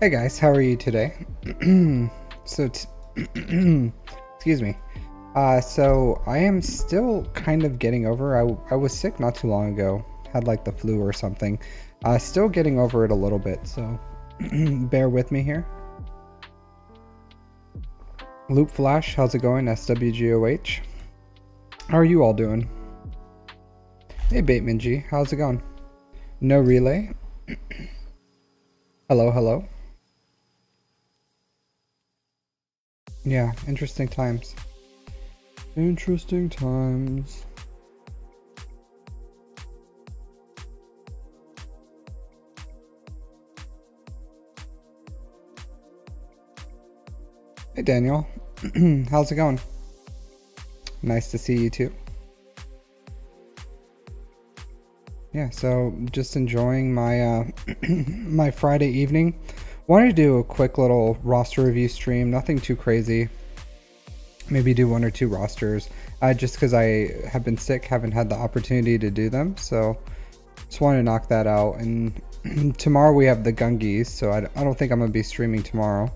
Hey guys, how are you today? so, excuse me. So I am still kind of getting over. I was sick not too long ago, had like the flu or something. Still getting over it a little bit, so bear with me here. Loop Flash, how's it going? SWGOH. How are you all doing? Hey Bateman G, how's it going? No relay. Hello, hello. Yeah, interesting times. Interesting times. Hey Daniel, how's it going? Nice to see you too. Yeah, so just enjoying my my Friday evening. Wanted to do a quick little roster review stream, nothing too crazy. Maybe do one or two rosters, just because I have been sick, haven't had the opportunity to do them. So just wanted to knock that out. And tomorrow we have the Gungis, so I don't think I'm gonna be streaming tomorrow.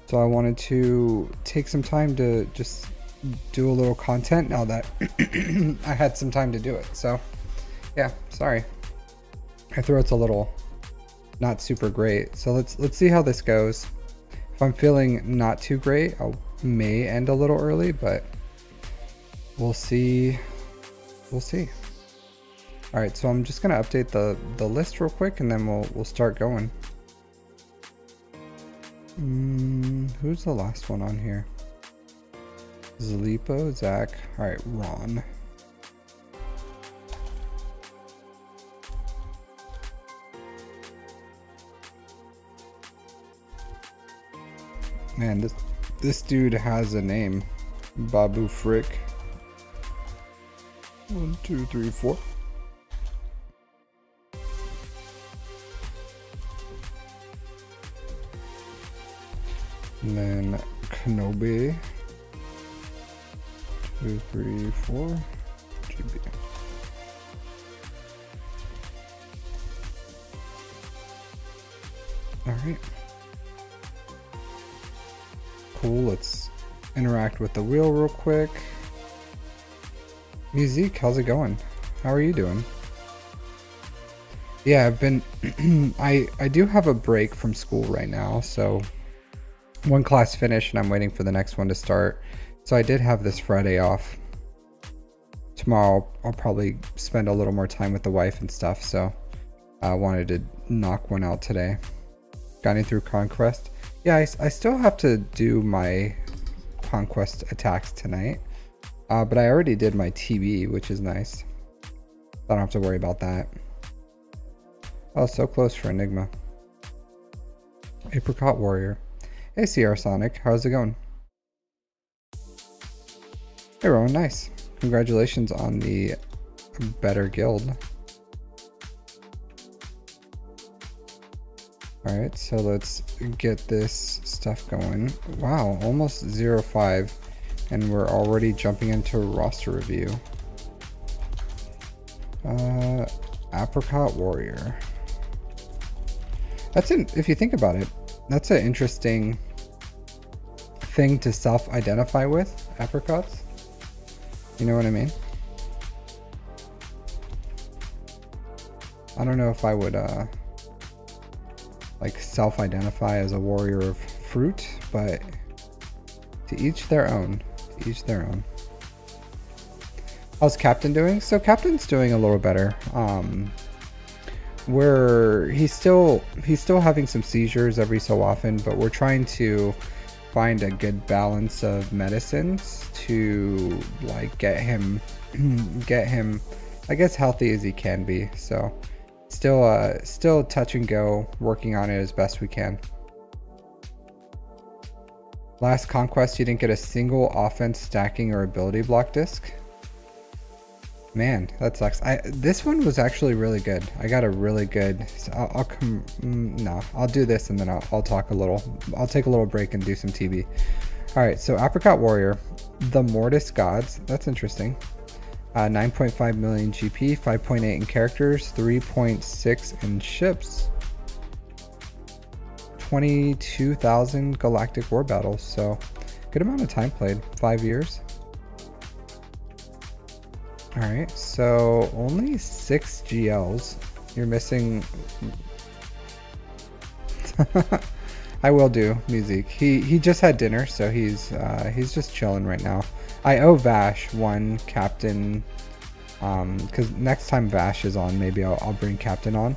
So I wanted to take some time to just do a little content now that I had some time to do it. So yeah, sorry. My throat's a little not super great. So let's see how this goes. If I'm feeling not too great, I may end a little early, but we'll see. We'll see. All right, so I'm just gonna update the list real quick, and then we'll start going. Who's the last one on here? Zalipo, Zach. All right, Ron. Man, this dude has a name. Babu Frick. 1, 2, 3, 4. And then Kenobi. 2, 3, 4. GB. All right. Cool, let's interact with the wheel real quick. Musique, how's it going? How are you doing? Yeah, I've been I do have a break from school right now, so one class finished and I'm waiting for the next one to start. So I did have this Friday off. Tomorrow I'll probably spend a little more time with the wife and stuff, so I wanted to knock one out today. Got in through Conquest. Yeah, I still have to do my Conquest attacks tonight, but I already did my TB, which is nice. I don't have to worry about that. Oh, so close for Enigma. Apricot Warrior. Hey, CR Sonic, how's it going? Hey, Rowan, nice. Congratulations on the better guild. Alright, so let's get this stuff going. Wow, almost 0-5, and we're already jumping into a roster review. Apricot Warrior. If you think about it, that's an interesting thing to self-identify with, apricots. You know what I mean? I don't know if I would, like self-identify as a warrior of fruit, but to each their own. To each their own. How's Captain doing? So Captain's doing a little better. He's still having some seizures every so often, but we're trying to find a good balance of medicines to like get him I guess healthy as he can be. So still touch and go, working on it as best we can. Last Conquest, you didn't get a single offense stacking or ability block disc. Man, that sucks. This one was actually really good. I got a really good. So I'll do this and then I'll talk a little. I'll take a little break and do some TV. All right, so Apricot Warrior, the Mortis Gods. That's interesting. 9.5 million GP, 5.8 in characters, 3.6 in ships, 22,000 galactic war battles, so good amount of time played. 5 years. All right, so only 6 GLs. You're missing. I will do music. He just had dinner, so he's just chilling right now. I owe Vash one captain, because next time Vash is on, maybe I'll bring captain on,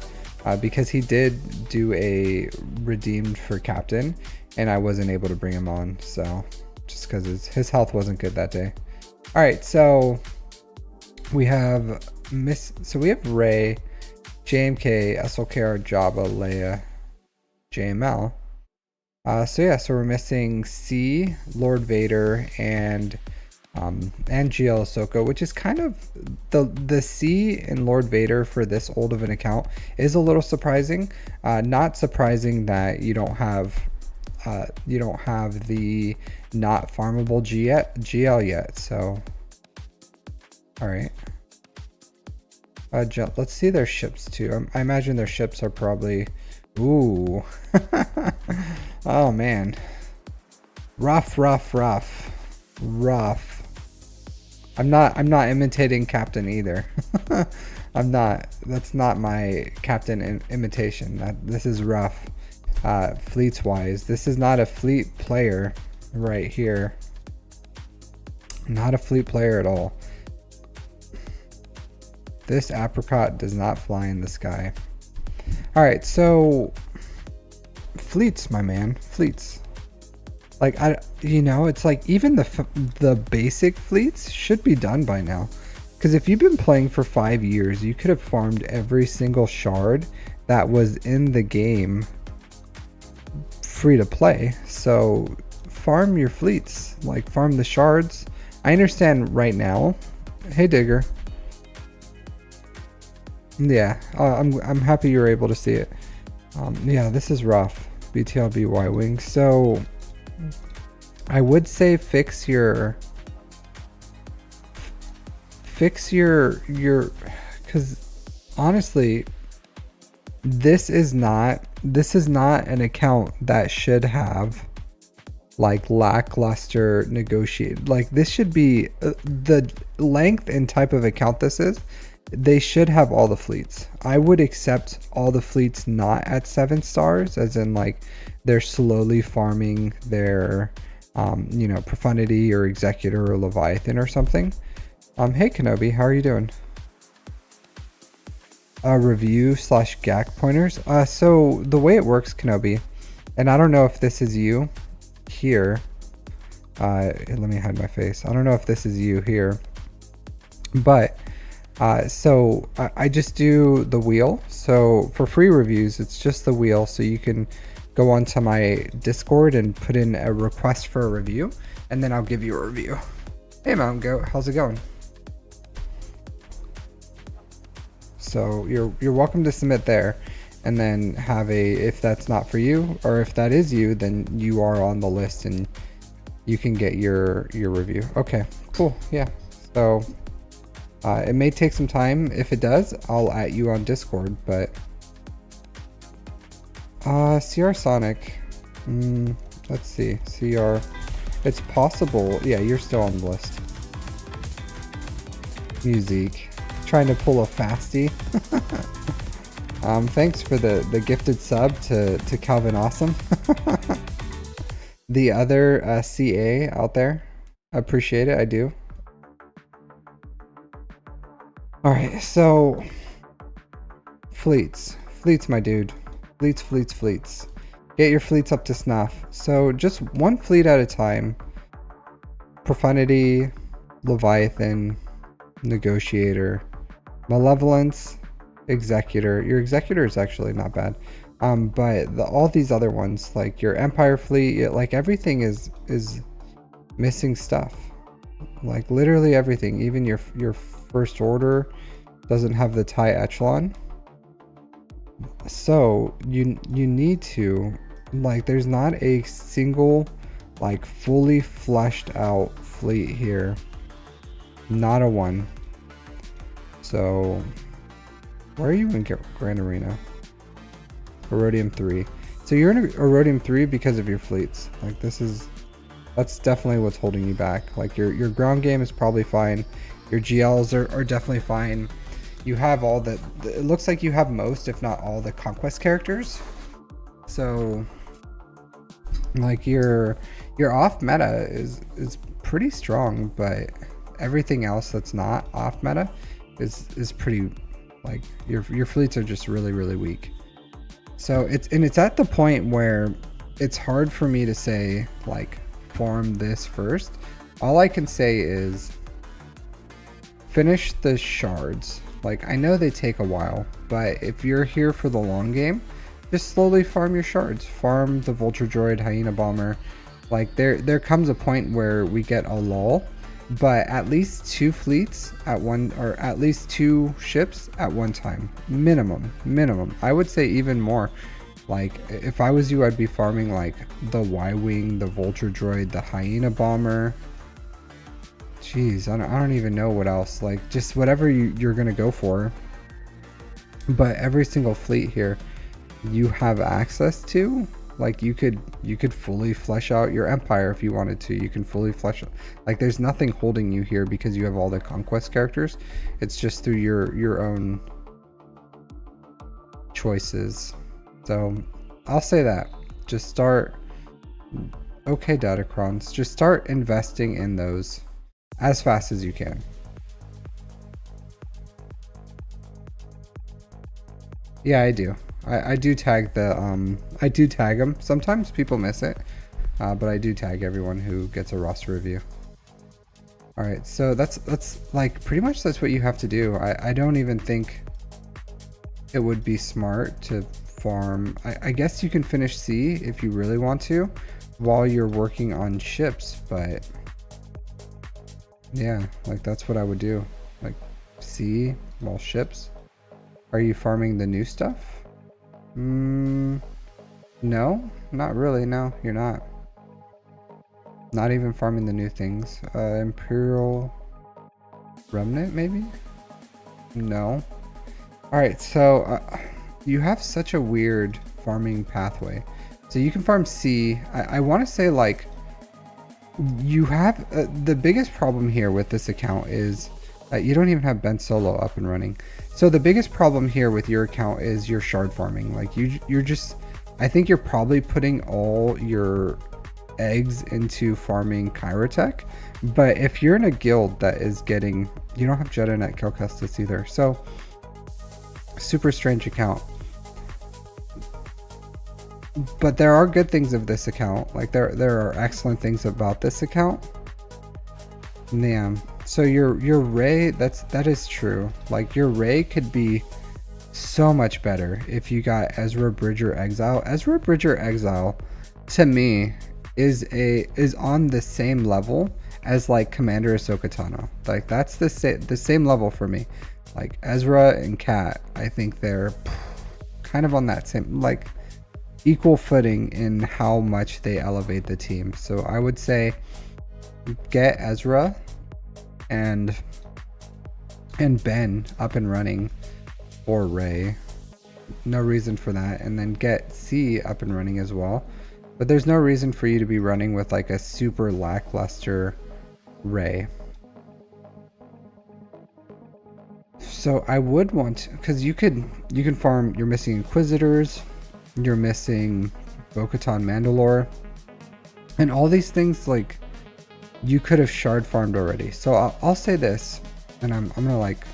because he did do a redeemed for captain, and I wasn't able to bring him on, so just because his health wasn't good that day. All right, so we have we have Ray, JMK, SLKR, Jabba, Leia, JML. So we're missing C, Lord Vader, and GL Ahsoka, which is kind of the C and Lord Vader for this old of an account is a little surprising. Not surprising that you don't have the not farmable GL yet. So, all right. Let's see their ships too. I imagine their ships are probably. Ooh. Oh man. Rough. I'm not imitating Captain either. I'm not. That's not my Captain imitation. This is rough. Fleets wise, this is not a fleet player right here. Not a fleet player at all. This apricot does not fly in the sky. All right, so fleets, my man, fleets. Like it's like even the basic fleets should be done by now. Because if you've been playing for 5 years, you could have farmed every single shard that was in the game free to play. So farm your fleets, like farm the shards. I understand right now. Hey Digger. Yeah, I'm happy you were able to see it. Yeah, this is rough. BTLB Y-Wing. So I would say fix your because honestly, this is not an account that should have like lackluster negotiated. Like this should be the length and type of account this is. They should have all the fleets. I would accept all the fleets not at 7 stars, as in like they're slowly farming their Profundity or Executor or Leviathan or something. Hey Kenobi, how are you doing? Review / GAC pointers. So the way it works, Kenobi, and I don't know if this is you here. Let me hide my face. I don't know if this is you here, but so I just do the wheel. So for free reviews, it's just the wheel. So you can go onto my Discord and put in a request for a review, and then I'll give you a review. Hey Mountain Goat, how's it going? So you're welcome to submit there, and then have if that's not for you, or if that is you, then you are on the list and you can get your review. Okay, cool. Yeah. So it may take some time. If it does, I'll at you on Discord, but CR Sonic, let's see, CR, it's possible. Yeah, you're still on the list. Music, trying to pull a fasty. Thanks for the gifted sub to Calvin Awesome. The other CA out there, I appreciate it. I do. All right, so fleets, my dude. Fleets. Get your fleets up to snuff. So just one fleet at a time. Profundity, Leviathan, Negotiator, Malevolence, Executor. Your Executor is actually not bad. But all these other ones, like your Empire fleet, like everything is missing stuff. Like literally everything. Even your First Order doesn't have the TIE Echelon. So you need to, like, there's not a single like fully fleshed out fleet here. Not a one. So where are you in Grand Arena? Herodium 3. So you're in Erodium 3 because of your fleets. Like that's definitely what's holding you back. Like your ground game is probably fine. Your GLs are definitely fine. You have all it looks like you have most, if not all, the conquest characters. So like your off meta is pretty strong, but everything else that's not off meta is pretty, like your fleets are just really weak. So it's at the point where it's hard for me to say like farm this first. All I can say is finish the shards. Like I know they take a while, but if you're here for the long game, just slowly farm your shards. Farm the Vulture Droid, Hyena Bomber. Like there comes a point where we get a lull, but at least 2 fleets at one, or at least 2 ships at one time. Minimum. I would say even more. Like if I was you, I'd be farming like the Y-Wing, the Vulture Droid, the Hyena Bomber. Jeez, I don't even know what else. Like just whatever you're gonna go for. But every single fleet here you have access to. Like you could fully flesh out your empire if you wanted to. You can fully flesh, like there's nothing holding you here because you have all the conquest characters. It's just through your own choices. So I'll say that just start. Okay, Datacrons, just start investing in those as fast as you can. Yeah, I do. I do tag the I do tag them. Sometimes people miss it, but I do tag everyone who gets a roster review. All right, so that's like pretty much that's what you have to do. I don't even think it would be smart to farm. I guess you can finish C if you really want to while you're working on ships, but yeah, like that's what I would do. Like C while ships. Are you farming the new stuff? No, not really. No, you're not. Not even farming the new things. Imperial Remnant, maybe? No. Alright, so you have such a weird farming pathway. So you can farm C. I want to say, like, you have the biggest problem here with this account is you don't even have Ben Solo up and running. So the biggest problem here with your account is your shard farming. Like you're just, I think you're probably putting all your eggs into farming Kyrotech. But if you're in a guild that is getting, you don't have Jedi Knight Cal Kestis either. So super strange account. But there are good things of this account. Like there are excellent things about this account. Yeah. So your Rey, that is true. Like your Rey could be so much better if you got Ezra Bridger Exile. Ezra Bridger Exile to me is on the same level as like Commander Ahsoka Tano. Like that's the same level for me. Like Ezra and Kat, I think they're kind of on that same, like equal footing in how much they elevate the team. So I would say get Ezra and Ben up and running, or Rey. No reason for that. And then get C up and running as well. But there's no reason for you to be running with like a super lackluster Rey. So I would want, because you can farm, you're missing Inquisitors, you're missing Bo-Katan Mandalore, and all these things, like you could have shard farmed already. So I'll say this, and I'm gonna like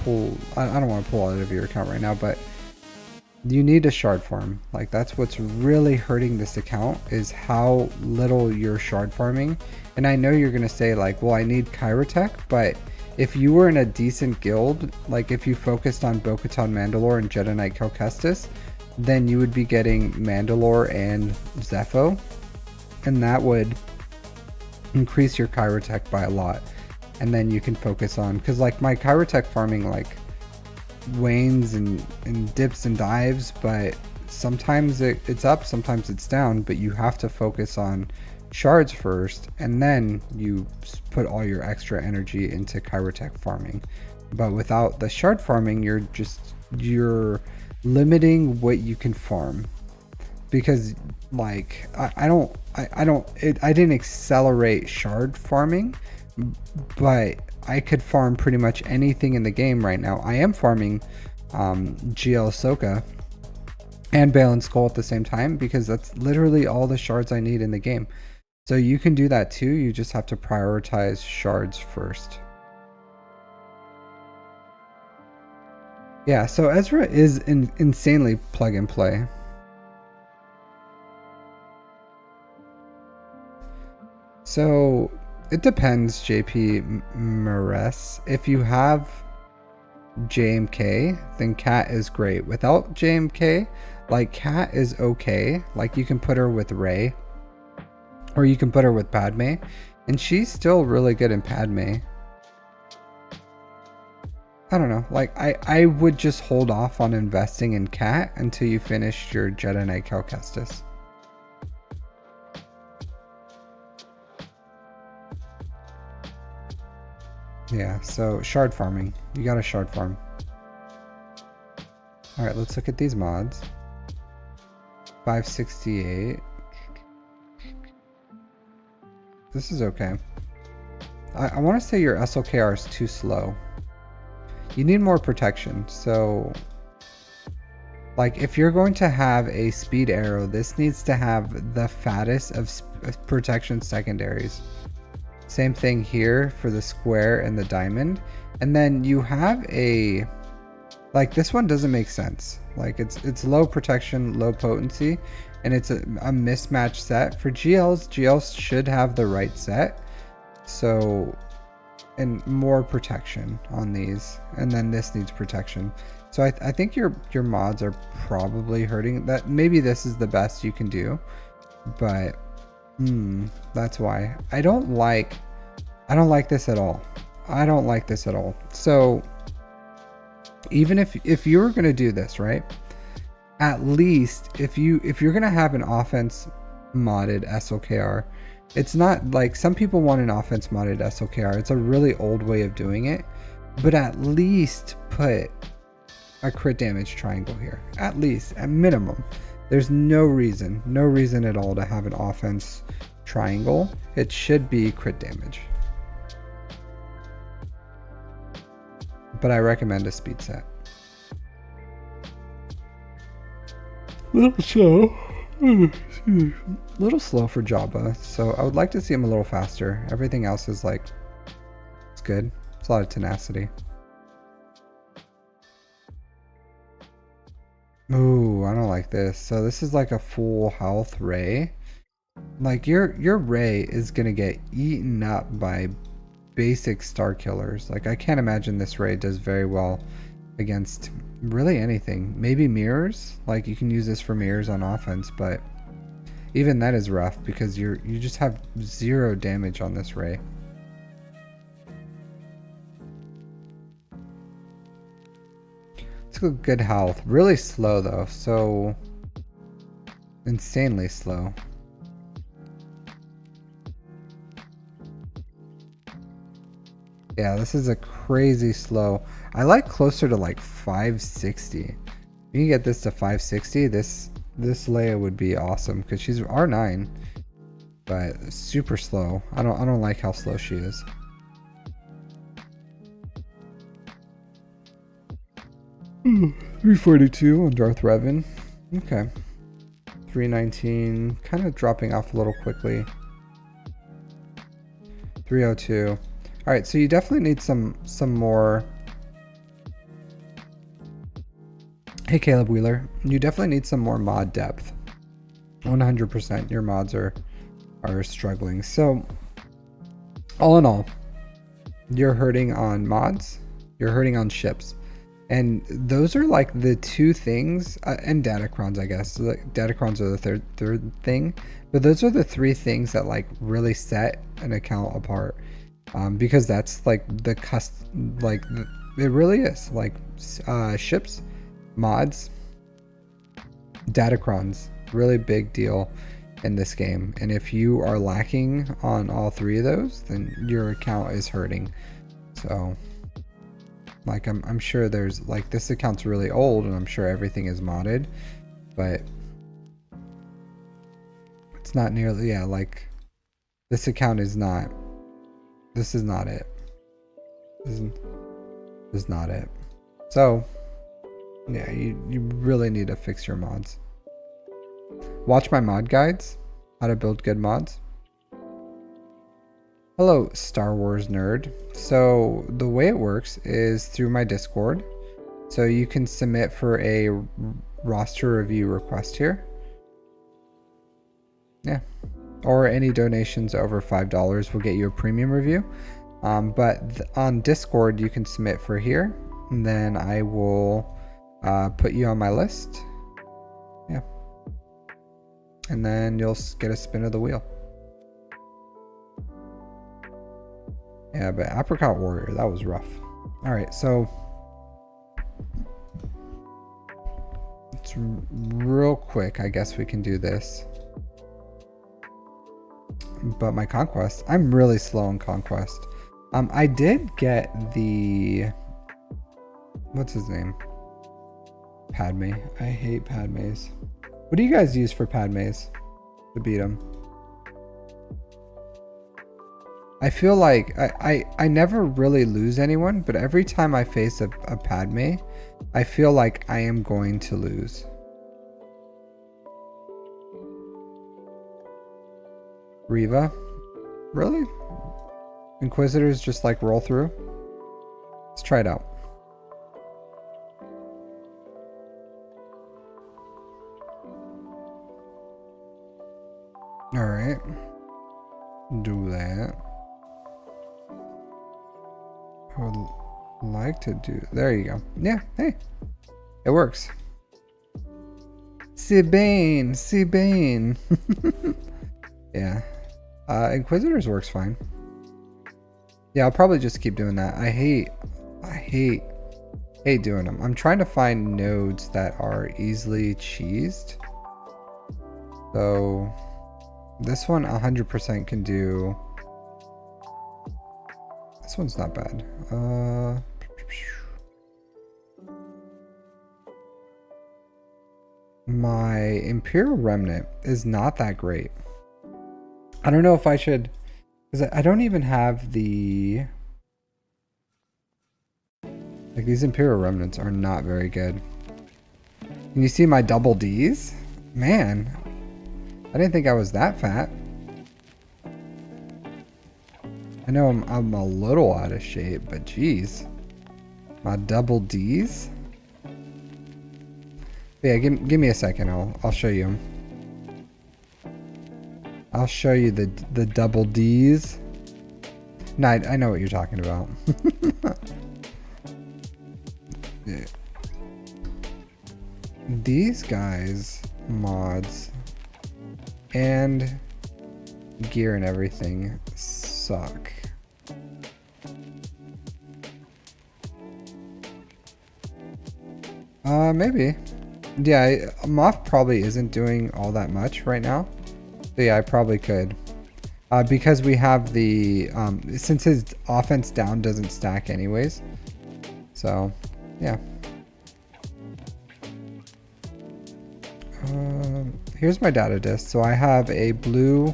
pull, I don't want to pull out of your account right now, but you need to shard farm. Like that's what's really hurting this account, is how little you're shard farming. And I know you're gonna say like, well, I need Kyrotech, but if you were in a decent guild, like if you focused on Bo-Katan Mandalore and Jedi Knight Cal Kestis, then you would be getting Mandalore and Zepho, and that would increase your Kyrotech by a lot. And then you can focus on, because like my Kyrotech farming like wanes and dips and dives, but sometimes it's up, sometimes it's down, but you have to focus on shards first, and then you put all your extra energy into Kyrotech farming. But without the shard farming, you're limiting what you can farm. because like I didn't accelerate shard farming, but I could farm pretty much anything in the game right now. I am farming GL Ahsoka and Balin Skull at the same time because that's literally all the shards I need in the game. So you can do that too, you just have to prioritize shards first. Yeah, so Ezra is insanely plug and play. So it depends, JP Mares. If you have JMK, then Cat is great. Without JMK, like Cat is okay. Like you can put her with Rey, or you can put her with Padme, and she's still really good in Padme. I don't know, like I would just hold off on investing in Cat until you finish your Jedi Knight Cal Kestis. Yeah, so shard farming. You gotta shard farm. Alright, let's look at these mods. 568. This is okay. I want to say your SLKR is too slow. You need more protection. So, like, if you're going to have a speed arrow, this needs to have the fattest of protection secondaries. Same thing here for the square and the diamond. And then you have a, like, this one doesn't make sense. Like, it's low protection, low potency, and it's a mismatched set. For GLs should have the right set. So, and more protection on these, and then this needs protection. So I think your mods are probably hurting that. Maybe this is the best you can do, but that's why I don't like this at all. I don't like this at all. So even if you were gonna do this, right, at least if you're gonna have an offense modded SLKR, it's not like some people want an offense modded SLKR. It's a really old way of doing it, but at least put a crit damage triangle here, at least, at minimum. There's no reason at all to have an offense triangle. It should be crit damage. But I recommend a speed set. Little slow for Jabba, so I would like to see him a little faster. Everything else is like, it's good. It's a lot of tenacity. Ooh, I don't like this. So this is like a full health Rey. Like your Rey is gonna get eaten up by basic star killers. Like I can't imagine this Rey does very well against really anything. Maybe mirrors. Like you can use this for mirrors on offense, but even that is rough because you just have 0 damage on this Rey. It's good health. Really slow though, so insanely slow. Yeah, this is a crazy slow. I like closer to like 560. If you can get this to 560, this Leia would be awesome because she's R9, but super slow. I don't like how slow she is. 342 on Darth Revan. Okay. 319, kind of dropping off a little quickly. 302. All right, so you definitely need some more. Hey, Caleb Wheeler, you definitely need some more mod depth. 100%, your mods are struggling. So, all in all, you're hurting on mods, you're hurting on ships, and those are like the 2 things, and datacrons, I guess. Like, datacrons are the third thing, but those are the 3 things that like really set an account apart. Because that's like the it really is like ships, mods, datacrons, really big deal in this game. And if you are lacking on all 3 of those, then your account is hurting. So like I'm sure there's like, this account's really old and I'm sure everything is modded, but It's not nearly, yeah, like this account is not, this is not it. This is not it. So yeah, you really need to fix your mods. Watch my mod guides, how to build good mods. Hello, Star Wars nerd. So the way it works is through my Discord. So you can submit for a roster review request here. Yeah. Or any donations over $5 will get you a premium review. But on Discord, you can submit for here. And then I will put you on my list. Yeah. And then you'll get a spin of the wheel. Yeah, but Apricot Warrior, that was rough. Alright, so it's real quick. I guess we can do this. But my conquest, I'm really slow in conquest. I did get the, what's his name? Padme. I hate Padmes. What do you guys use for Padmes to beat them? I feel like I never really lose anyone, but every time I face a Padme, I feel like I am going to lose. Riva? Really? Inquisitors just like roll through? Let's try it out. Alright. Do that. I would like to do... There you go. Yeah, hey. It works. Sebane! Sebane! Yeah. Inquisitors works fine. Yeah, I'll probably just keep doing that. I hate doing them. I'm trying to find nodes that are easily cheesed. So this one 100% can do. This one's not bad. My Imperial Remnant is not that great. I don't know if I should, because I don't even have the, like, these Imperial Remnants are not very good. Can you see my double Ds? Man, I didn't think I was that fat. I know I'm a little out of shape, but geez, my double Ds. Yeah, give me a second. I'll show you them. I'll show you the double Ds. No, I know what you're talking about. Yeah. These guys, mods, and gear and everything suck. Maybe. Yeah, Moth probably isn't doing all that much right now. So yeah, I probably could. Because we have the, since his offense down doesn't stack anyways. So, yeah. Here's my data disk. So I have a blue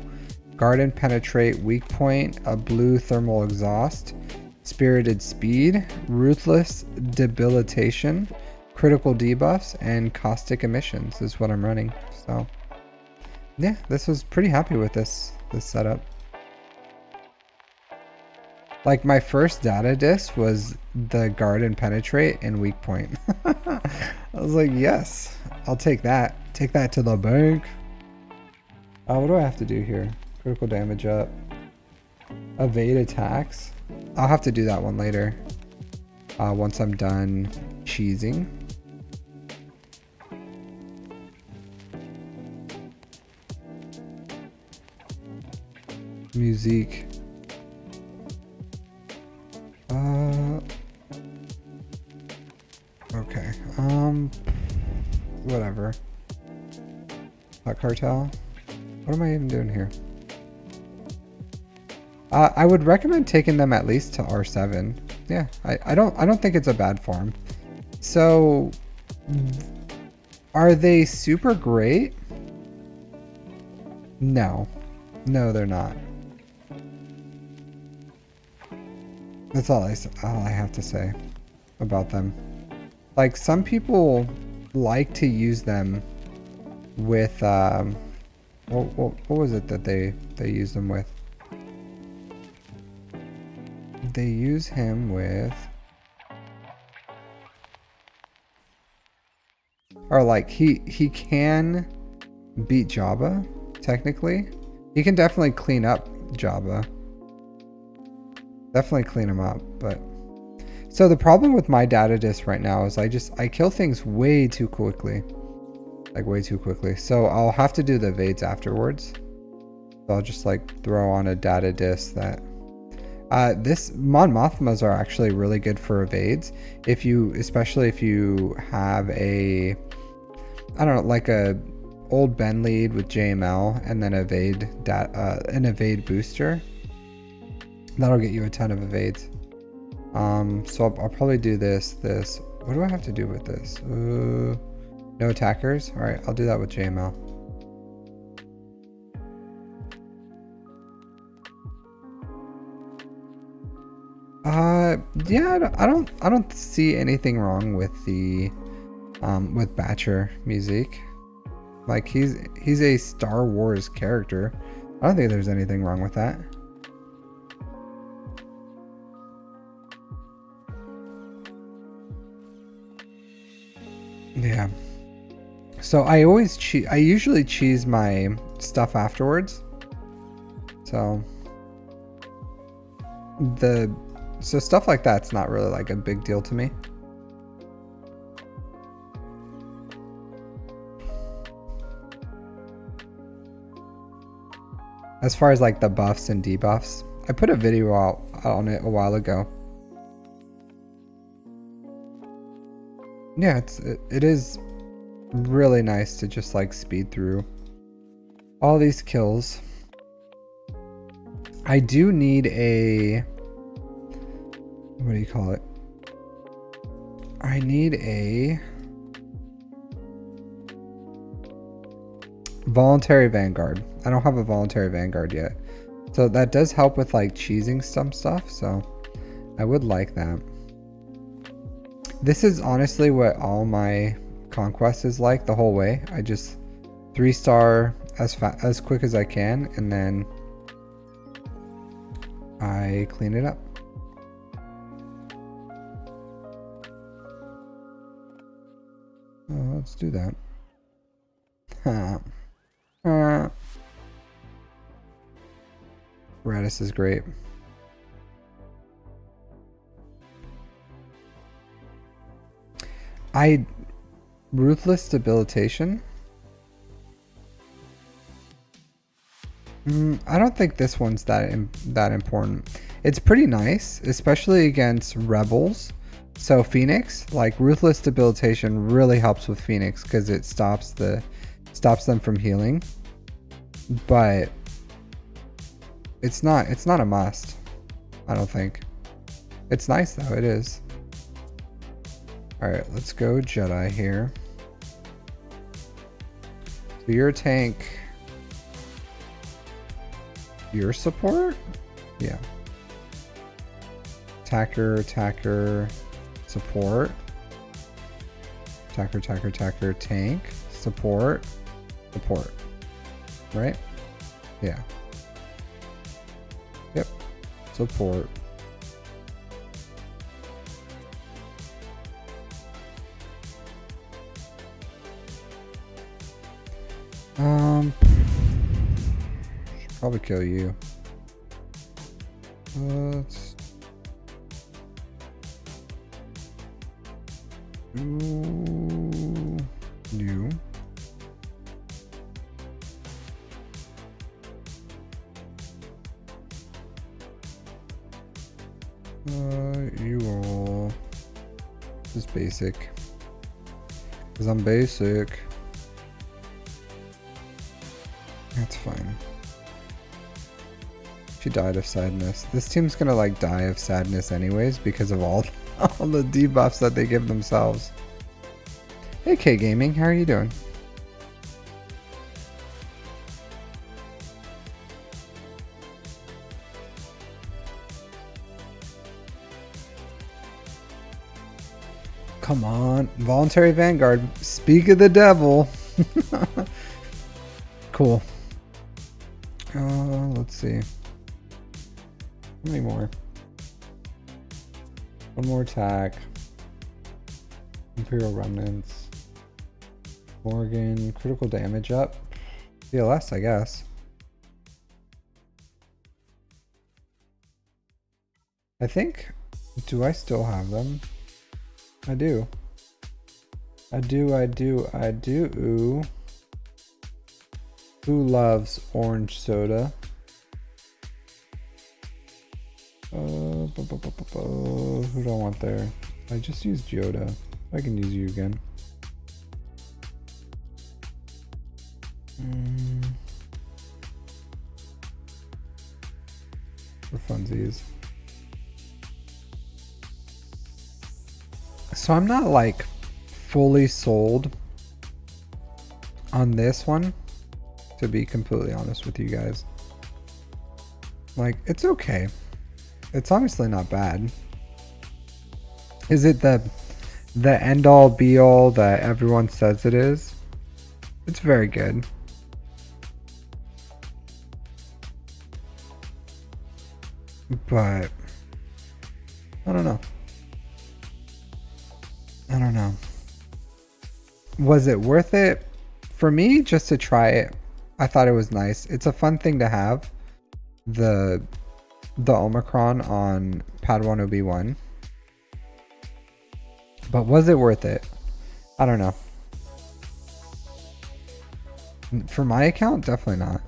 Garden Penetrate weak point, a blue Thermal Exhaust, Spirited Speed, Ruthless Debilitation, Critical Debuffs, and Caustic Emissions is what I'm running. So yeah, this was pretty happy with this setup. Like, my first data disk was the Garden Penetrate and weak point. I was like, yes, I'll take that. Take that to the bank. What do I have to do here? Critical damage up. Evade attacks. I'll have to do that one later. Once I'm done cheesing. Music. Okay. Whatever. Hot Cartel. What am I even doing here? I would recommend taking them at least to R7. Yeah, I don't think it's a bad farm. So, are they super great? No. No, they're not. That's all I have to say about them. Like, some people like to use them with, what was it that they use them with? They use him with... Or, like, he can beat Jabba, technically. He can definitely clean up Jabba. Definitely clean him up, but... So the problem with my data disk right now is I kill things way too quickly. Like, way too quickly. So I'll have to do the evades afterwards. So I'll just, like, throw on a data disk that... this Mon Mothmas are actually really good for evades. If you, especially if you have a... I don't know, like a old Ben lead with JML and then an evade booster. That'll get you a ton of evades. So I'll probably do this. What do I have to do with this? No attackers? Alright, I'll do that with JML. Yeah, I don't see anything wrong with the with Batcher music. Like, he's a Star Wars character. I don't think there's anything wrong with that. Yeah. So I usually cheese my stuff afterwards. So stuff like that's not really like a big deal to me. As far as like the buffs and debuffs, I put a video out on it a while ago. Yeah, it is really nice to just like speed through all these kills. I do need a, what do you call it? I need a voluntary vanguard. I don't have a voluntary vanguard yet. So that does help with like cheesing some stuff. So I would like that. This is honestly what all my conquest is like the whole way. I just 3-star as quick as I can, and then I clean it up. Let's do that. Radis is great. Ruthless debilitation. I don't think this one's that important. It's pretty nice, especially against rebels. So Phoenix, like ruthless debilitation, really helps with Phoenix because it stops them from healing. But it's not a must. I don't think. It's nice though. It is. All right, let's go Jedi here. So you're a tank. Your support? Yeah. Attacker, support. Attacker, tank, support. Right? Yeah. Yep. Support. Should probably kill you. Let's do you. You all just basic. Because I'm basic. That's fine. She died of sadness. This team's gonna like die of sadness anyways because of all the debuffs that they give themselves. Hey K Gaming, how are you doing? Come on. Voluntary Vanguard. Speak of the devil. Cool. Let's see. How many more? One more attack. Imperial Remnants. Morgan. Critical damage up. CLS, I guess. I think. Do I still have them? I do. I do. Who loves orange soda? Who do I want there? I just used Yoda. I can use you again. For funsies. So I'm not like fully sold on this one, to be completely honest with you guys. Like, it's okay. It's honestly not bad. Is it the end all be all that everyone says it is? It's very good. But I don't know. Was it worth it? For me, just to try it, I thought it was nice. It's a fun thing to have. The Omicron on Padawan Obi-Wan. But was it worth it? I don't know. For my account, definitely not.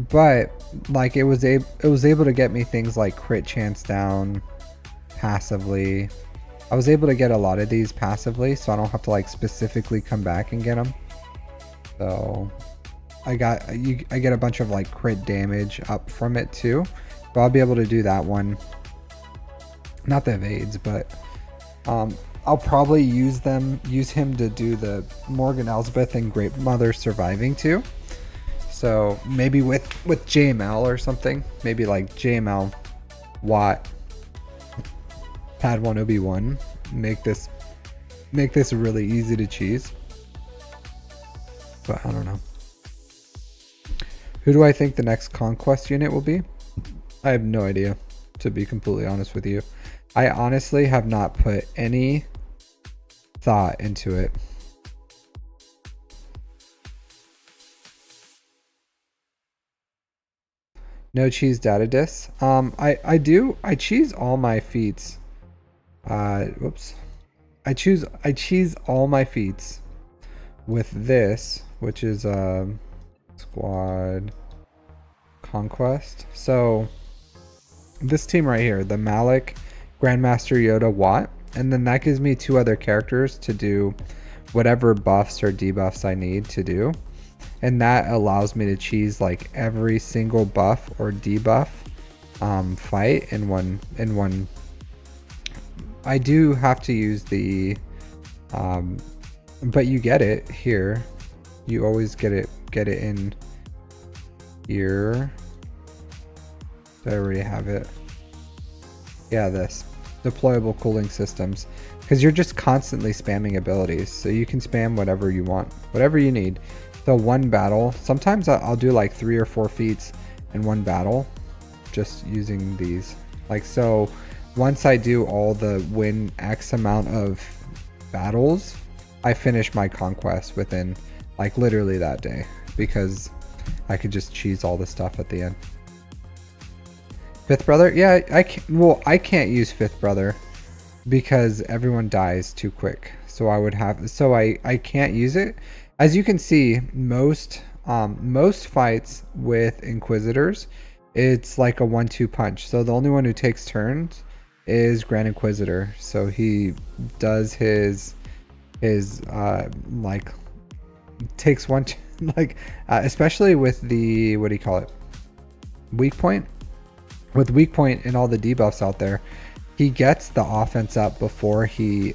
But like it was able to get me things like crit chance down passively. I was able to get a lot of these passively, so I don't have to like specifically come back and get them. So I get a bunch of like crit damage up from it too. But I'll be able to do that one. Not the evades, but I'll probably use him to do the Morgan Elsbeth and Great Mother surviving too. So maybe with JML or something, maybe like JML Watt Padawan Obi-Wan, make this really easy to cheese. But I don't know. Who do I think the next conquest unit will be? I have no idea, to be completely honest with you. I honestly have not put any thought into it. No cheese data dis. I cheese all my feats. Whoops. I cheese all my feats with this, which is squad conquest. So this team right here, the Malik, Grandmaster Yoda, Watt, and then that gives me 2 other characters to do whatever buffs or debuffs I need to do. And that allows me to cheese like every single buff or debuff fight in one. I do have to use the but you get it here. You always get it in here. Do I already have it? Yeah, this deployable cooling systems, because you're just constantly spamming abilities, so you can spam whatever you want, whatever you need. So one battle, sometimes I'll do like 3 or 4 feats in one battle just using these. Like, so once I do all the win X amount of battles, I finish my conquest within like literally that day, because I could just cheese all the stuff at the end. Fifth brother? Yeah, I can't use fifth brother because everyone dies too quick. So I can't use it. As you can see, most fights with Inquisitors, it's like a 1-2 punch. So the only one who takes turns is Grand Inquisitor. So he does his like takes one like especially with the, what do you call it, weak point. With weak point and all the debuffs out there, he gets the offense up before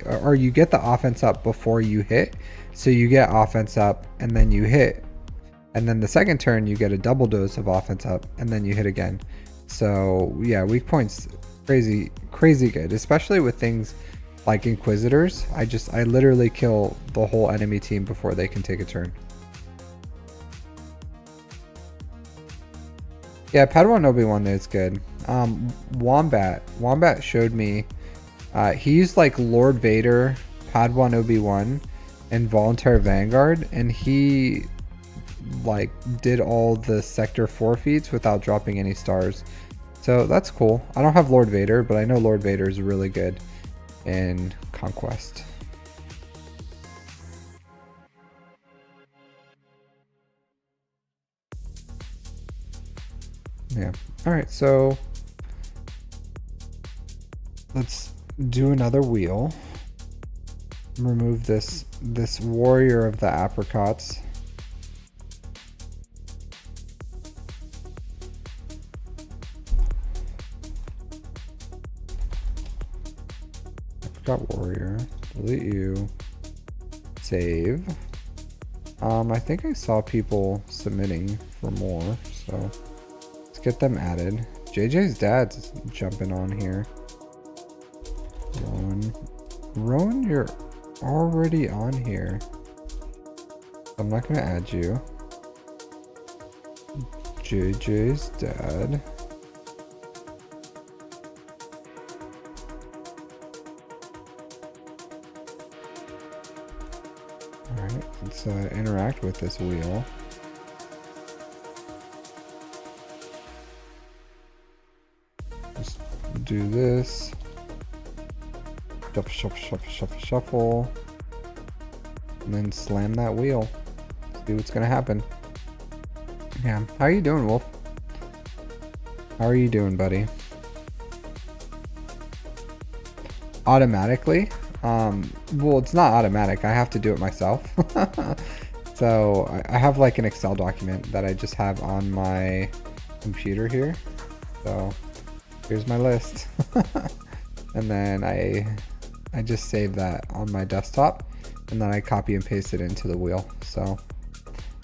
or you get the offense up before you hit. So you get offense up and then you hit, and then the second turn you get a double dose of offense up and then you hit again. So yeah, weak points crazy good, especially with things like Inquisitors, I literally kill the whole enemy team before they can take a turn. Yeah, Padawan Obi-Wan is good. Wombat showed me, he used like Lord Vader, Padawan Obi-Wan, and Voluntary Vanguard, and he like did all the Sector 4 feats without dropping any stars. So that's cool. I don't have Lord Vader, but I know Lord Vader is really good in Conquest. Yeah. All right, so let's do another wheel. Remove this warrior of the apricots. Apricot warrior. Delete you. Save. I think I saw people submitting for more, so let's get them added. JJ's dad's jumping on here. Rowan, you're already on here. I'm not gonna add you. JJ's dad. Alright, let's interact with this wheel. Just do this. Shuffle, shuffle, shuffle, shuffle, shuffle. And then slam that wheel. See what's gonna happen. Yeah. How are you doing, Wolf? How are you doing, buddy? Automatically? Well, it's not automatic. I have to do it myself. So I have like an Excel document that I just have on my computer here. So here's my list. And then I just save that on my desktop, and then I copy and paste it into the wheel. So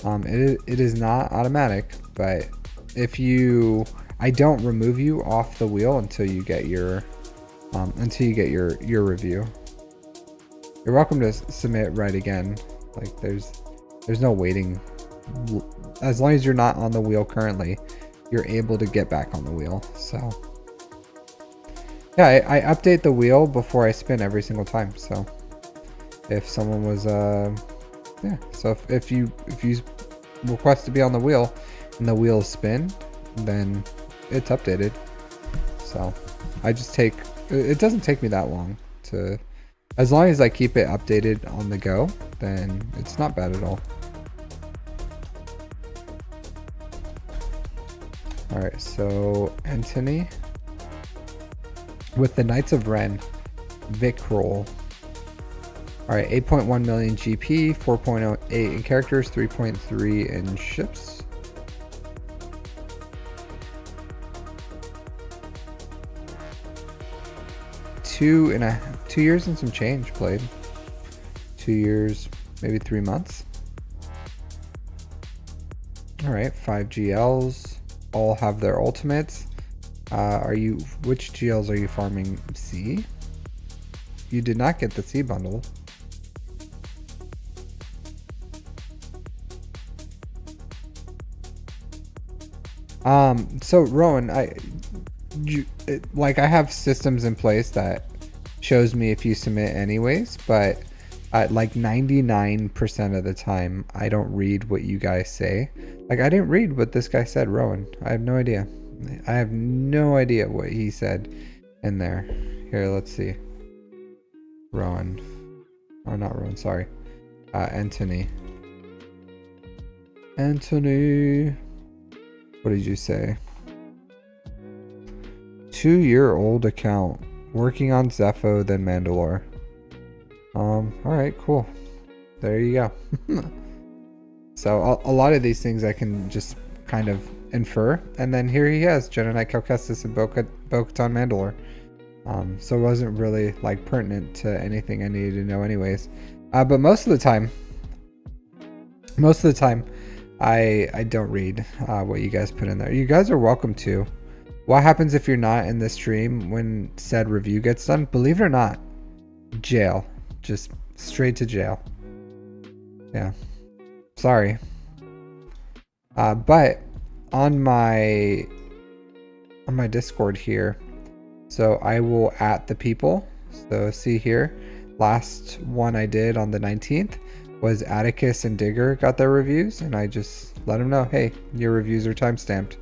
it is not automatic, but I don't remove you off the wheel until you get your review. You're welcome to submit right again. Like there's no waiting. As long as you're not on the wheel currently, you're able to get back on the wheel. So yeah, I update the wheel before I spin every single time. So if someone was yeah, so if you request to be on the wheel and the wheel spin, then it's updated. So I just it doesn't take me that long to, as long as I keep it updated on the go, then it's not bad at all. All right, so ENtoni with the Knights of Ren, Vic roll. All right, 8.1 million GP, 4.08 in characters, 3.3 in ships. Two years and some change played. 2 years, maybe 3 months. All right, 5 GLs, all have their ultimates. Which GLs are you farming? C? You did not get the C bundle. So Rowan, I have systems in place that shows me if you submit anyways, but like 99% of the time I don't read what you guys say. Like I didn't read what this guy said, Rowan. I have no idea. I have no idea what he said in there. Here, let's see. Rowan. Or not Rowan, sorry. ENtoni. ENtoni. What did you say? 2-year-old account. Working on Zepho, then Mandalore. Alright, cool. There you go. So a lot of these things I can just kind of infer, and then here he has Jedi Knight Cal Kestis and Bo-Katan Mandalore. So it wasn't really like pertinent to anything I needed to know anyways. But most of the time I don't read what you guys put in there. You guys are welcome to. What happens if you're not in the stream when said review gets done? Believe it or not, jail. Just straight to jail. Yeah. Sorry. But on my Discord here, so I will at the people. So see here, last one I did on the 19th was Atticus and Digger got their reviews, and I just let them know, hey, your reviews are timestamped.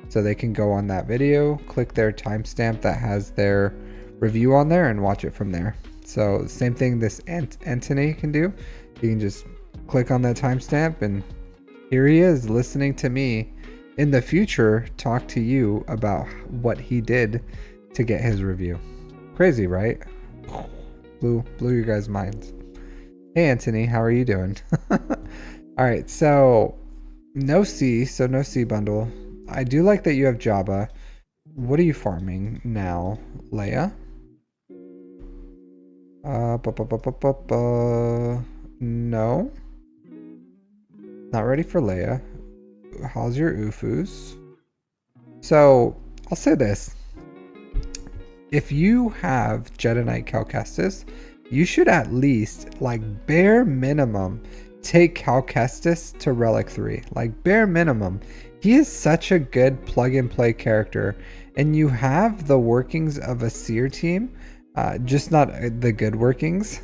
So they can go on that video, click their timestamp that has their review on there, and watch it from there. So same thing this ENtoni can do. You can just click on that timestamp, and here he is listening to me in the future talk to you about what he did to get his review. Crazy, right? Blew your guys' minds. Hey ENtoni, how are you doing? Alright, so no C bundle. I do like that you have Jabba. What are you farming now, Leia? No. Not ready for Leia. How's your Ufus? So, I'll say this. If you have Jedi Knight Cal Kestis, you should at least, like, bare minimum, take Cal Kestis to Relic 3. Like, bare minimum. He is such a good plug-and-play character, and you have the workings of a Seer team, just not the good workings.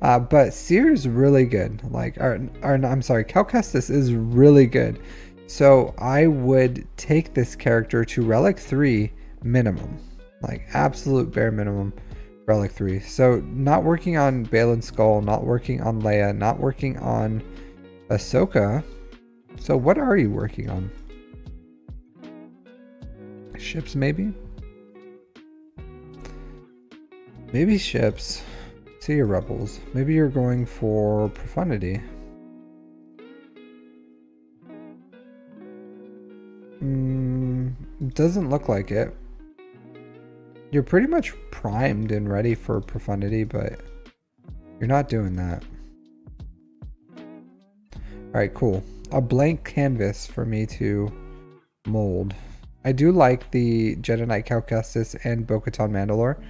But Seer is really good. Like, I'm sorry, Cal Kestis is really good. So I would take this character to Relic 3 minimum. Like, absolute bare minimum, Relic 3. So not working on Balin's Skull, not working on Leia, not working on Ahsoka. So what are you working on? Ships, maybe? Maybe ships. See your rebels. Maybe you're going for profundity. Doesn't look like it. You're pretty much primed and ready for profundity, but you're not doing that. Alright, cool. A blank canvas for me to mold. I do like the Jedi Knight Cal Kestis and Bo-Katan Mandalore.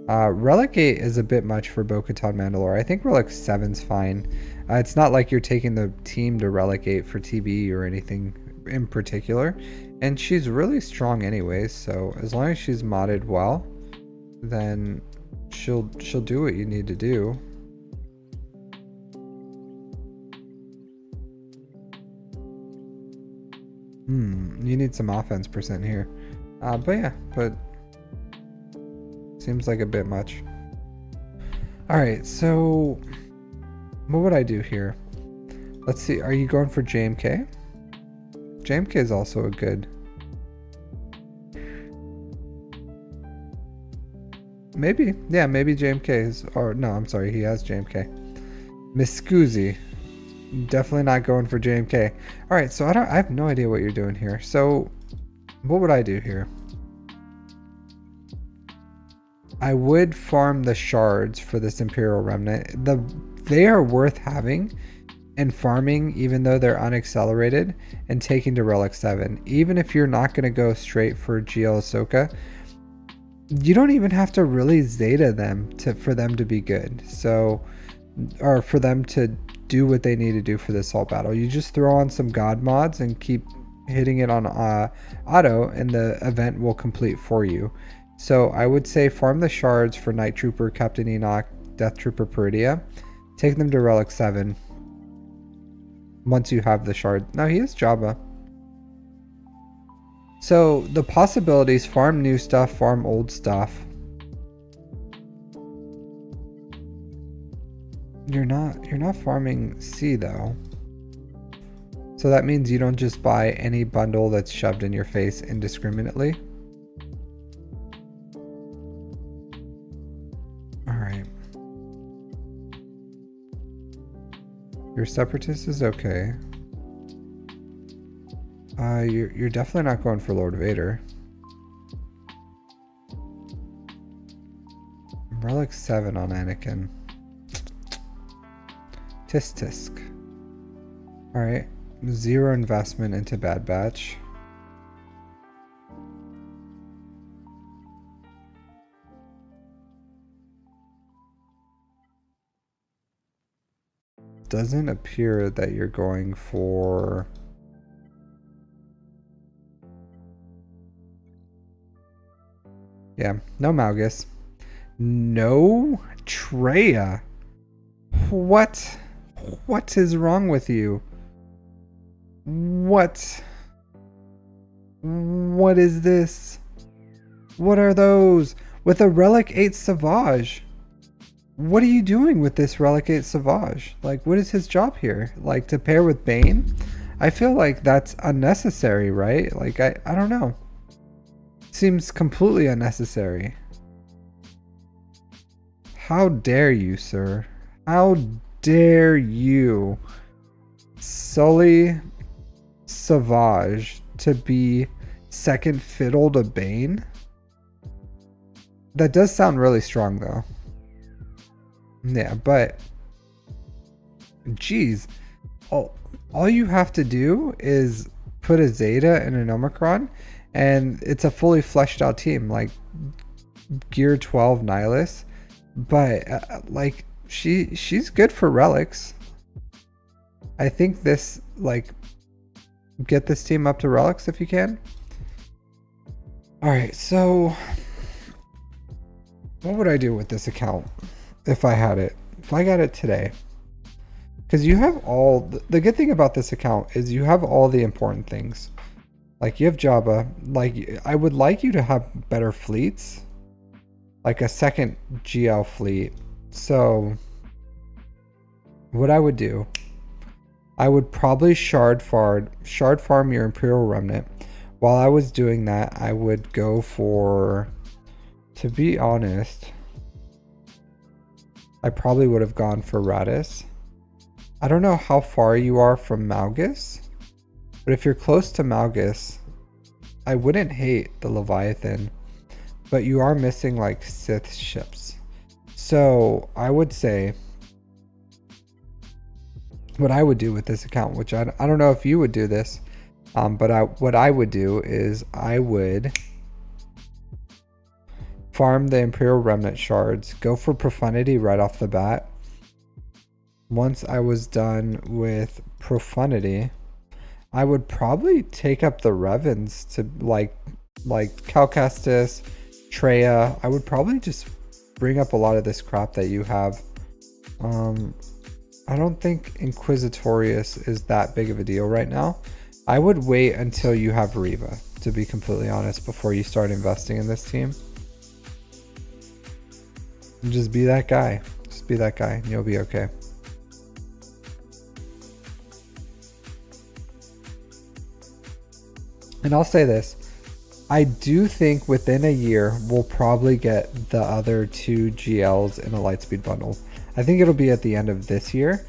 Relic 8 is a bit much for Bo-Katan Mandalore. I think Relic 7's fine. It's not like you're taking the team to Relic 8 for TB or anything in particular. And she's really strong anyways, so as long as she's modded well, then she'll do what you need to do. You need some offense percent here. But seems like a bit much. Alright, so what would I do here? Let's see, are you going for JMK? JMK is also a good. Maybe, yeah, maybe JMK is, or no, I'm sorry, he has JMK. Miscusi. Definitely not going for JMK. Alright, so I have no idea what you're doing here. So what would I do here? I would farm the shards for this Imperial Remnant. They are worth having and farming, even though they're unaccelerated, and taking to Relic 7. Even if you're not going to go straight for GL Ahsoka, you don't even have to really Zeta them for them to be good. So, or for them to do what they need to do for this assault battle. You just throw on some God mods and keep hitting it on auto, and the event will complete for you. So I would say farm the shards for Night Trooper, Captain Enoch, Death Trooper Peridia. Take them to Relic 7. Once you have the shard. No, he is Jabba. So the possibilities, farm new stuff, farm old stuff. You're not farming C though. So that means you don't just buy any bundle that's shoved in your face indiscriminately. Alright. Your Separatist is okay. You're definitely not going for Lord Vader. Relic 7 on Anakin. Tisk. Alright. 0 investment into Bad Batch. doesn't appear that you're going for... Yeah, no Malgus. No Treya. What? What is wrong with you? What? What is this? What are those? With a Relic 8 Savage. What are you doing with this Relic 8 Savage? Like, what is his job here? Like, to pair with Bane? I feel like that's unnecessary, right? Like, I don't know. Seems completely unnecessary. How dare you, sir? How dare you sully Savage to be second fiddle to Bane? That does sound really strong, though. Yeah, but geez, all you have to do is put a Zeta and an Omicron, and it's a fully fleshed out team, like Gear 12 Nihilus. But like she's good for relics. I think this, like, get this team up to relics if you can. All right, so what would I do with this account if I had it? If I got it today? Because you have all... The good thing about this account is you have all the important things. Like, you have Jabba. Like, I would like you to have better fleets. Like a second GL fleet. So, what I would do... I would probably shard farm your Imperial Remnant. While I was doing that, I would go for... To be honest... I probably would have gone for Radis. I don't know how far you are from Malgus, but if you're close to Malgus, I wouldn't hate the Leviathan, but you are missing like Sith ships. So I would say what I would do with this account, which I don't know if you would do this, but what I would do is I would farm the Imperial Remnant shards, go for Profundity right off the bat. Once I was done with Profundity, I would probably take up the Revens to like Cal Kestis, Treya. I would probably just bring up a lot of this crap that you have. I don't think Inquisitorius is that big of a deal right now. I would wait until you have Reva, to be completely honest, before you start investing in this team. And just be that guy. Just be that guy and you'll be okay. And I'll say this. I do think within a year, we'll probably get the other 2 GLs in a Lightspeed bundle. I think it'll be at the end of this year,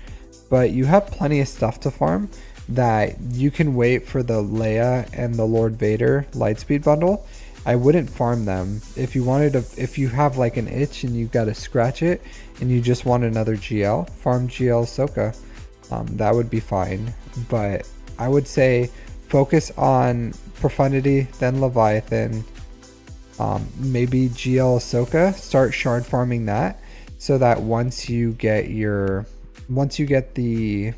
but you have plenty of stuff to farm that you can wait for the Leia and the Lord Vader Lightspeed bundle. I wouldn't farm them. If you wanted to, if you have like an itch and you've got to scratch it and you just want another GL, farm GL Ahsoka. That would be fine. But I would say focus on Profundity, then Leviathan, maybe GL Ahsoka. Start shard farming that, so that once you get the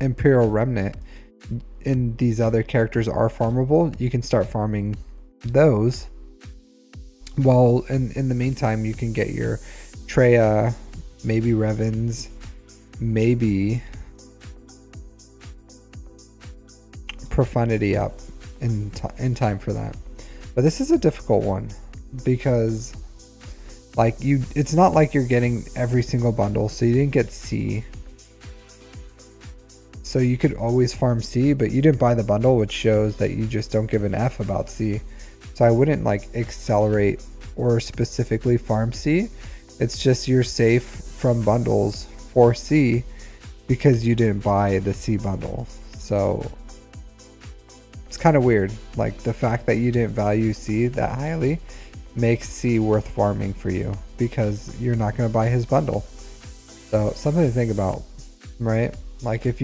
Imperial Remnant and these other characters are farmable, you can start farming those. While in the meantime, you can get your Treya, maybe Revens, maybe Profundity up in time for that. But this is a difficult one because like it's not like you're getting every single bundle, so you didn't get C. So you could always farm C, but you didn't buy the bundle, which shows that you just don't give an F about C. So I wouldn't like accelerate or specifically farm C. It's just you're safe from bundles for C because you didn't buy the C bundle. So it's kind of weird. Like the fact that you didn't value C that highly makes C worth farming for you because you're not going to buy his bundle. So something to think about, right? Like if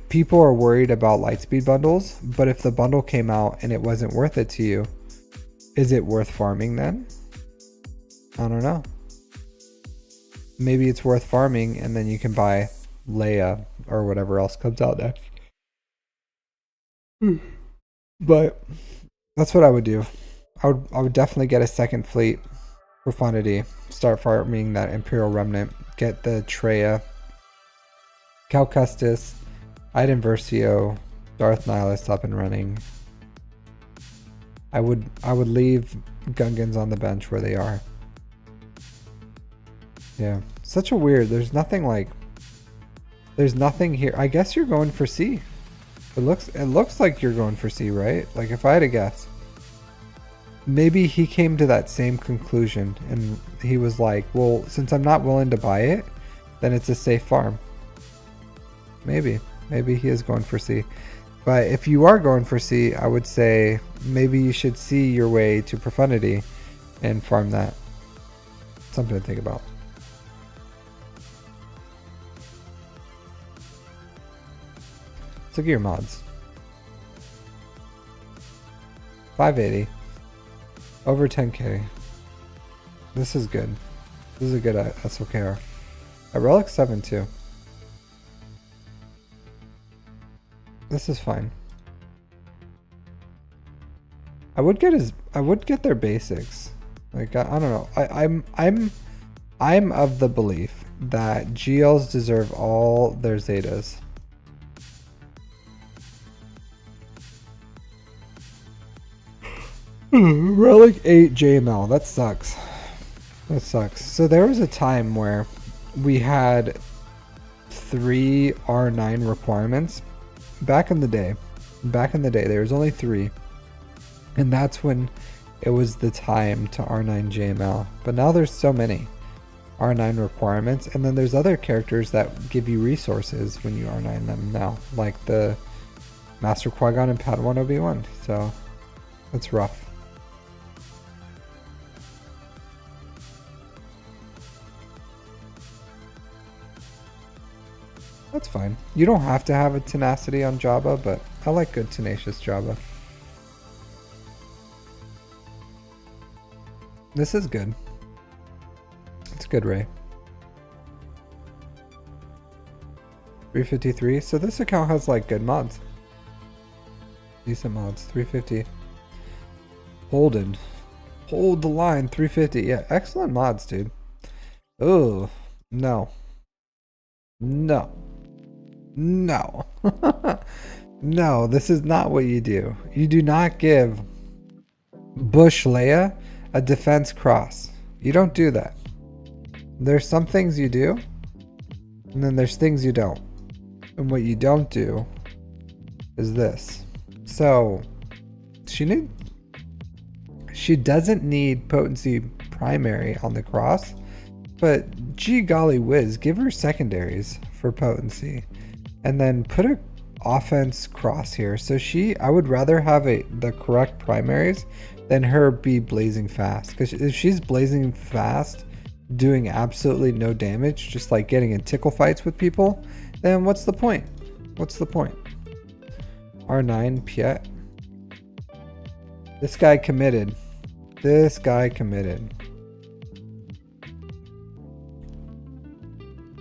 people are worried about Lightspeed bundles, but if the bundle came out and it wasn't worth it to you, is it worth farming then? I don't know. maybe it's worth farming, and then you can buy Leia or whatever else comes out next. But that's what I would do. I would definitely get a second fleet. Profundity. Start farming that Imperial Remnant. Get the Treya, Cal Kestis, Iden Versio, Darth Nihilus up and running. I would leave Gungans on the bench where they are. Yeah. Such a weird. There's nothing here. I guess you're going for C. It looks like you're going for C, right? Like if I had to guess. Maybe he came to that same conclusion and he was like, well, since I'm not willing to buy it, then it's a safe farm. Maybe he is going for C. But if you are going for C, I would say maybe you should see your way to Profundity and farm that. Something to think about. Let's look at your mods. 580. Over 10k. This is good. This is a good SOKR. A Relic 7 too. This is fine. I would get their basics. Like I don't know. I'm of the belief that GLs deserve all their Zetas. Relic 8 JML. That sucks. That sucks. So there was a time where we had 3 R9 requirements. Back in the day, there was only 3. And that's when it was the time to R9 JML. But now there's so many R9 requirements. And then there's other characters that give you resources when you R9 them now. Like the Master Qui-Gon and Padawan Obi-Wan. So that's rough. That's fine. You don't have to have a tenacity on Jabba, but I like good tenacious Jabba. This is good. It's good, Ray. 353. So this account has like good mods. Decent mods. 350. Holden. Hold the line. 350. Yeah, excellent mods, dude. Oh, no. No. No. No, this is not what you do. You do not give Bush Leia a defense cross. You don't do that. There's some things you do, and then there's things you don't. And what you don't do is this. So she doesn't need potency primary on the cross, but gee golly whiz, give her secondaries for potency. And then put a offense cross here. So I would rather have the correct primaries than her be blazing fast. Because if she's blazing fast, doing absolutely no damage, just like getting in tickle fights with people, then what's the point? What's the point? R9 Piet. This guy committed. This guy committed.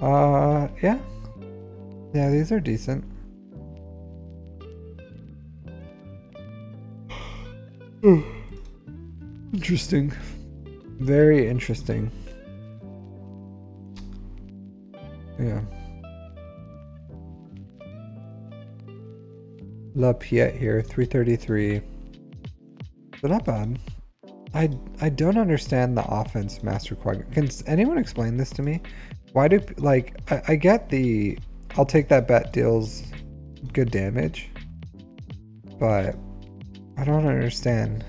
Yeah. Yeah, these are decent. Interesting. Very interesting. Yeah. La Piet here, 333. But not bad. I don't understand the offense, Master Qui-Gon. Can anyone explain this to me? Why do, like, I get the I'll take that bet deals good damage, but I don't understand.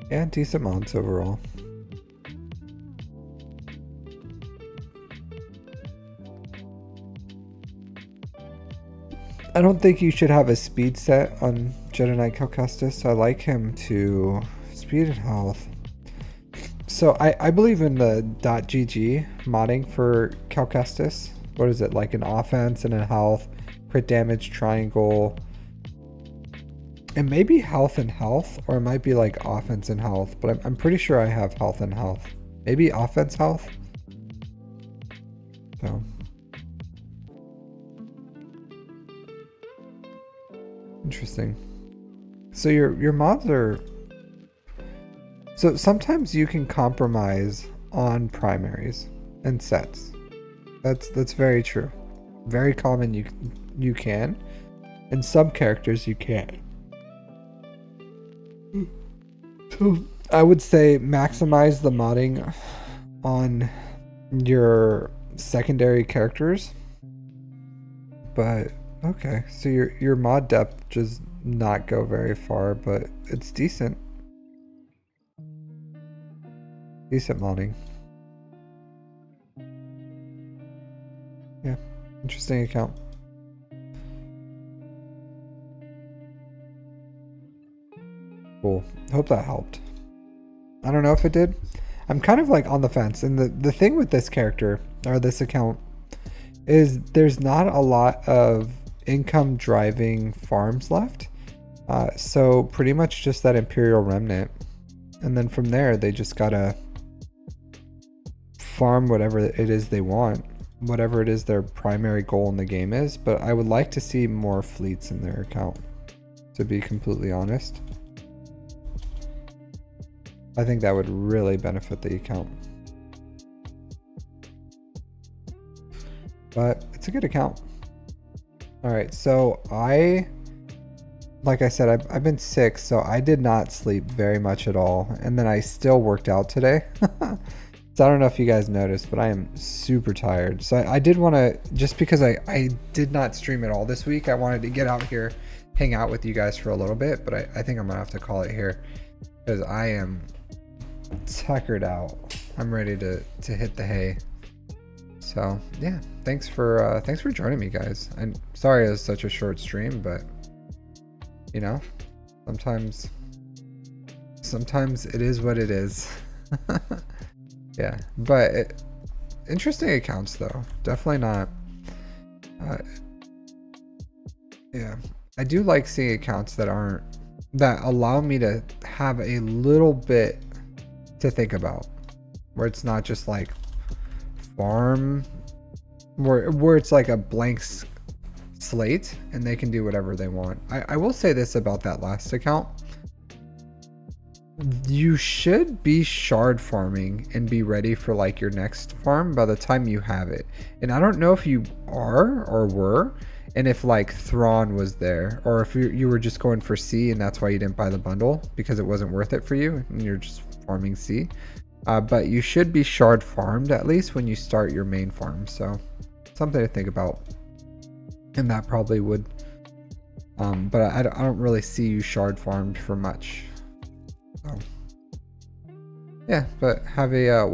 Yeah, decent mods overall. I don't think you should have a speed set on Jedi Knight Cal Kestis. I like him to speed and health. So I believe in the .gg modding for Cal Kestis. what is it, like an offense and a health, crit damage triangle. It may be health and health, or it might be like offense and health, but I'm pretty sure I have health and health. Maybe offense health. So interesting. So your mods are, so sometimes you can compromise on primaries and sets. That's very true. Very common you can. And some characters you can't. So I would say maximize the modding on your secondary characters. But okay, so your mod depth does not go very far, but it's decent. Decent modding. Yeah, interesting account. Cool. Hope that helped. I don't know if it did. I'm kind of like on the fence. And the thing with this character, or this account, is there's not a lot of income driving farms left. So pretty much just that Imperial Remnant. And then from there, they just gotta farm whatever it is they want. Whatever it is their primary goal in the game is. But I would like to see more fleets in their account, to be completely honest. I think that would really benefit the account. But it's a good account. Alright, so like I said, I've been sick, so I did not sleep very much at all. And then I still worked out today. So I don't know if you guys noticed, but I am super tired. So I did want to, just because I did not stream at all this week, I wanted to get out here, hang out with you guys for a little bit. But I think I'm going to have to call it here, because I am tuckered out. I'm ready to hit the hay. So yeah, thanks for joining me, guys. I'm sorry it was such a short stream, but you know, sometimes it is what it is. Yeah, but interesting accounts though. Definitely not. Yeah, I do like seeing accounts that allow me to have a little bit to think about, where it's not just like farm, where it's like a blank slate and they can do whatever they want. I will say this about that last account: you should be shard farming and be ready for like your next farm by the time you have it. And I don't know if you are or were, and if like Thrawn was there, or if you were just going for C and that's why you didn't buy the bundle, because it wasn't worth it for you and you're just farming C. But you should be shard farmed at least when you start your main farm. So something to think about. And that probably would, but I don't really see you shard farmed for much. So yeah, but have a